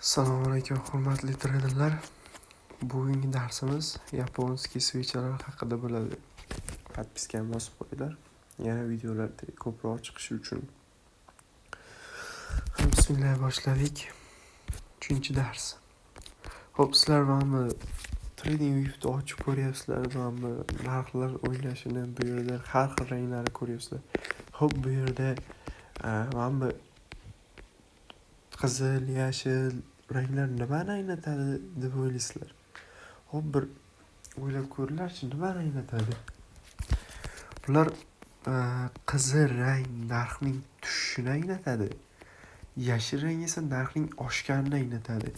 Assalomu alaykum hurmatli trenerlar. Bugungi darsimiz yaponskiy switchlar haqida bo'ladi. Podpiskani bosib qo'yinglar. Yana videolarda ko'proq chiqishi uchun. Bismillah boshladik. 3-dars. Xo'p, sizlar mana Trading View'ni ochib ko'ryapsizlar, mana narxlar o'ynashini, bu yerda har xil ranglarni ko'ryapsizlar. Xo'p, bu yerda mana qizil, yashil ranglar nimani anglatadi deb o'ylaysizlar? Xo'p, bir o'ylab ko'ringlarchi, nimani anglatadi? Bular qizil rang narxning tushishini anglatadi. Yashil rang esa narxning oshganini anglatadi.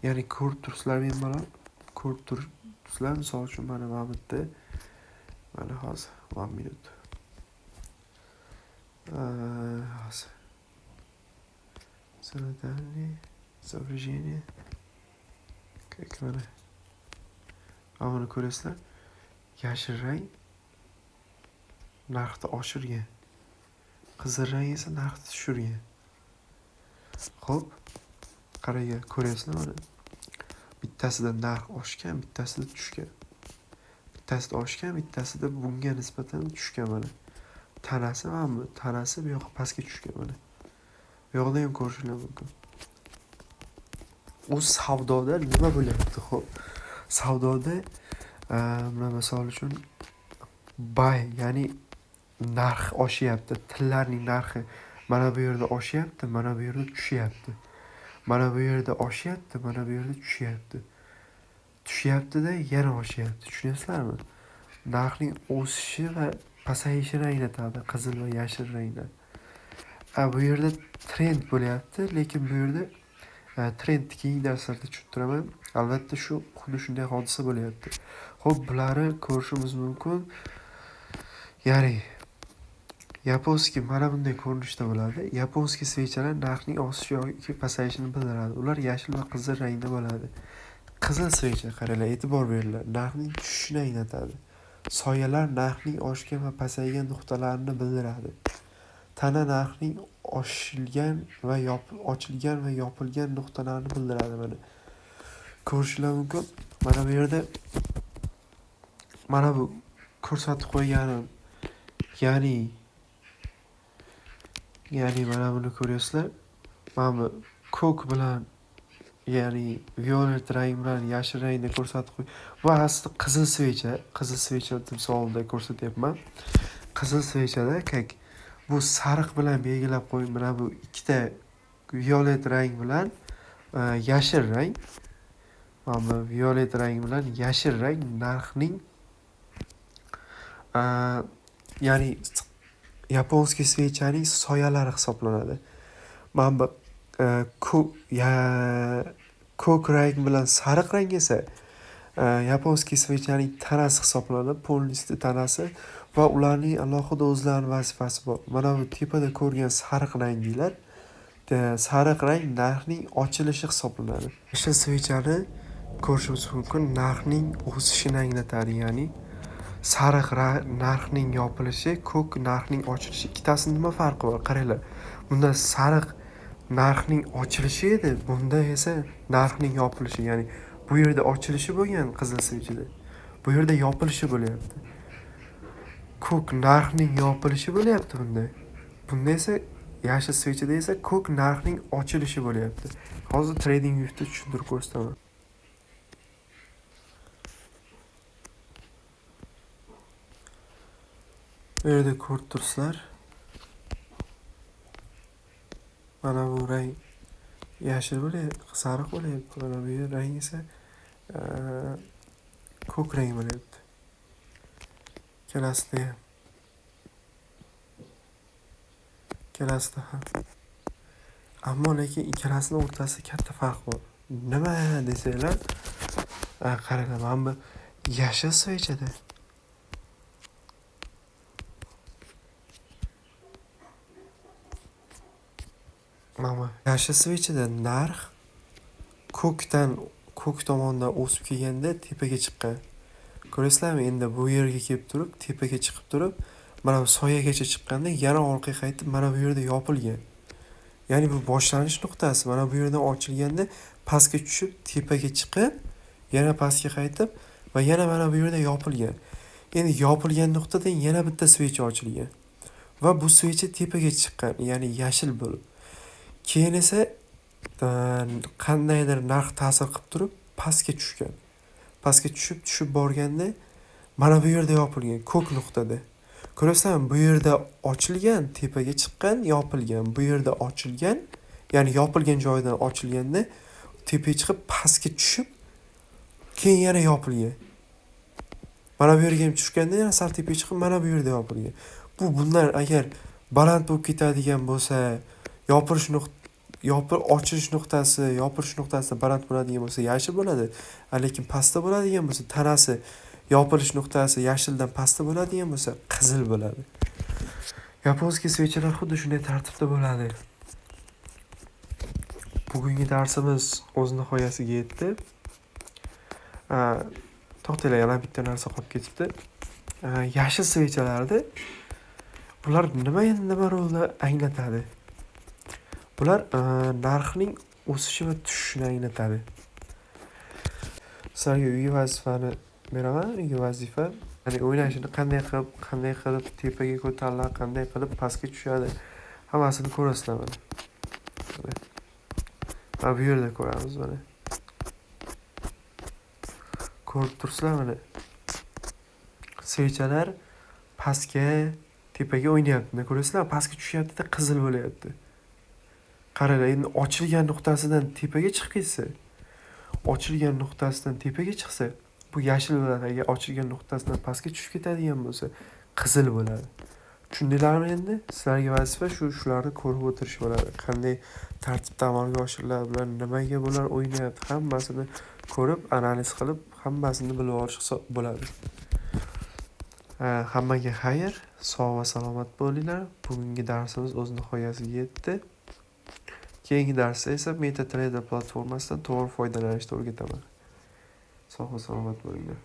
Ya'ni ko'rib turibsizlar, men mana ko'rib turibsizlar, misol uchun mana bitta mana hozir 1 minut. Hozir Sanitariy sovrajение. Как mana ko'rasizlar. Yashil rang narxni oshirgan. Qizil rang esa narxni tushirgan. Xo'p, qarang, ko'rasizlar mana. Bittasida narx oshgan, bittasida tushgan. Bittasida oshgan, bittasida bunga nisbatan tushgan mana. Tanasi mana tanasi bu yoqqa pastga tushgan mana. Bu yoqda ham ko'rishingiz mumkin. U savdoda nima bo'lyapti? Xo'p, savdoda mana misol uchun buy, ya'ni narx oshyapti. Tillarning narxi mana bu yerda oshyapti, mana bu yerda tushyapti. Mana bu yerda oshyapti, mana bu yerda tushyapti. Tushyapti-da, yana oshyapti. Tushunyapsizlarmi? Narxning o'sishi va pasayishini anglatadi qizil va yashil ranglar. Bu yerda trend bo'lyapti, lekin bu yerda trendni keyingi darslarda tushuntiraman. Albatta shu xuddi shunday hodisa bo'lyapti. Xo'p, bularni ko'rishimiz mumkin. Ya'ni yaponskiy mana bunday ko'rinishda bo'ladi. Yaponskiy switchlar narxning osishi yoki pasayishini bildiradi. Ular yashil va qizil rangda bo'ladi. Qizil switchlar, qaranglar, e'tibor beringlar, narxning tushishini anglatadi. Soyalar narxning oshgan va pasaygan nuqtalarini bildiradi. Tana narxning ochilgan va yopilgan nuqtalarini bildiradi mana. Ko'rishlar mumkin. Mana bu yerda mana bu ko'rsatib qo'yganim, ya'ni mana buni ko'ryapsizlar. Mana bu ko'k bilan, ya'ni violet rang bilan yashil rangda ko'rsatib qo'y. Bu aslida qizil switcher timsolida ko'rsatyapman. Qizil switchada bu sariq bilan belgilab qo'ying. Mana bu ikkita violet rang bilan yashil rang. Mana violet rang bilan yashil rang narxning ya'ni yaponskiy switchning soyalari hisoblanadi. Mana bu ko'k rang bilan sariq rang esa yaponskiy switchning tanasi hisoblanadi, polnisti tanasi va ularning alohida o'zlarining vazifasi bor. Mana bu tepada ko'rgan sariq ranglar, sariq rang narxning ochilishi hisoblanadi. O'sha switchni ko'rishimiz mumkin, narxning o'sishini anglatadi, ya'ni sariq narxning yopilishi, ko'k narxning ochilishi. Ikkitasining nima farqi bor? Qaranglar. Bunda sariq narxning ochilishi edi, bunda esa narxning yopilishi, ya'ni bu yerda ochilishi bo'lgan qizil switchda. Bu yerda yopilishi bo'lyapti. Ko'k narxning yopilishi bo'lyapti bunda. Bunda esa yashil switchda esa ko'k narxning ochilishi bo'lyapti. Hozir Trading View'ni tushuntirib ko'rsataman. Bu yerda ko'rib turibsizlar. Mana bu rang yashil bo'lyapti, sariq bo'lyapti. Mana bu rang esa ko'k rang bo'lyapti. Ikkalasida ham. Ammo lekin ikkalasining o'rtasida katta farq bor. Nima desanglar, qaranglar, mana bu yashil switchda narx ko'k tomondan o'sib kelganda tepaga chiqqan. Ko'rasizlarmi? Endi bu yerga kelib turib, tepaga chiqib turib, mana bu soyagacha chiqqanda yana orqaga qaytib, mana bu yerda yopilgan. Ya'ni bu boshlanish nuqtasi. Mana bu yerdan ochilganda pastga tushib, tepaga chiqib, yana pastga qaytib va yana mana bu yerda yopilgan. Endi yopilgan nuqtadan yana bitta svecha ochilgan. Va bu svecha tepaga chiqqan, ya'ni yashil bo'lib. Keyin esa qandaydir narx ta'sir qilib turib pastga tushgan. Pastga tushib borganda mana bu yerda yopilgan, ko'k nuqtada. Ko'rasanmi, bu yerda ochilgan, tepaga chiqqan, yopilgan. Bu yerda ochilgan, ya'ni yopilgan joyidan ochilganda tepaga chiqib pastga tushib, keyin yana yopilgan. Mana bu yerga ham tushganda yana sal tepaga chiqib, mana bu yerda yopilgan. Bunlar agar baland bo'lib ketadigan bo'lsa, ochilish nuqtasi, yopilish nuqtasi baland bo'ladigan bo'lsa, yashil bo'ladi. Lekin pastda bo'ladigan bo'lsa, tanasi yopilish nuqtasi yashildan pastda bo'ladigan bo'lsa, qizil bo'ladi. Yaponskiy svechalar xuddi shunday tartibda bo'ladi. Bugungi darsimiz o'z nihoyasiga yetdi. To'xtanglar, yana bitta narsa qolib ketibdi. Yashil svechalarda bular nima rolni anglatadi? Bular narxning o'sishi va tushishini anglatadi. Sizlarga uyga vazifani beraman, uyga vazifa. Ya'ni o'ynashini qanday qilib tepaga ko'tariladi, qanday qilib pastga tushadi, hammasini ko'rasizlar mana. Mana bu yerda ko'ramiz mana. Ko'rib turibsizlar mana. Svechalar pastga, tepaga o'ynayapti. Ko'rasizlar, pastga tushyapti-da, qizil bo'layapti. Qaranglar, endi ochilgan nuqtasidan tepaga chiqib ketsa, ochilgan nuqtasidan tepaga chiqsa, bu yashil bo'ladi. Agar ochilgan nuqtasidan pastga tushib ketadigan bo'lsa, qizil bo'ladi. Tushundinglarmi endi? Sizlarga vazifa shularni ko'rib o'tirish bo'ladi. Qanday tartibda amalga oshiriladi, bular nimaga bular o'ynayapti, hammasini ko'rib, analiz qilib, hammasini bilib olish bo'ladi. Hammaga xayr, sog' va salomat bo'linglar. Bugungi darsimiz o'z nihoyasiga yetdi. Keyingi darsda esa MetaTrader platformasidan to'g'ri foydalanishni o'rgataman. Sog' va salomat bo'linglar.